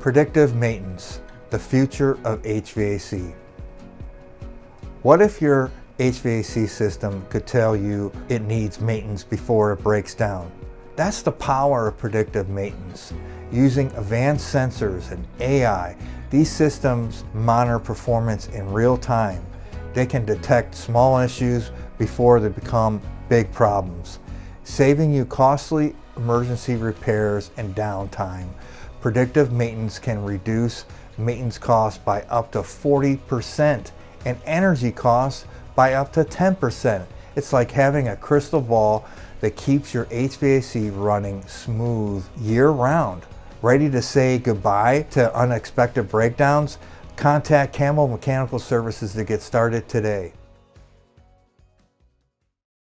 Predictive maintenance, the future of HVAC. What if your HVAC system could tell you it needs maintenance before it breaks down? That's the power of predictive maintenance. Using advanced sensors and AI, these systems monitor performance in real time. They can detect small issues before they become big problems, saving you costly emergency repairs and downtime. Predictive maintenance can reduce maintenance costs by up to 40% and energy costs by up to 10%. It's like having a crystal ball that keeps your HVAC running smooth year-round. Ready to say goodbye to unexpected breakdowns? Contact Campbell Mechanical Services to get started today.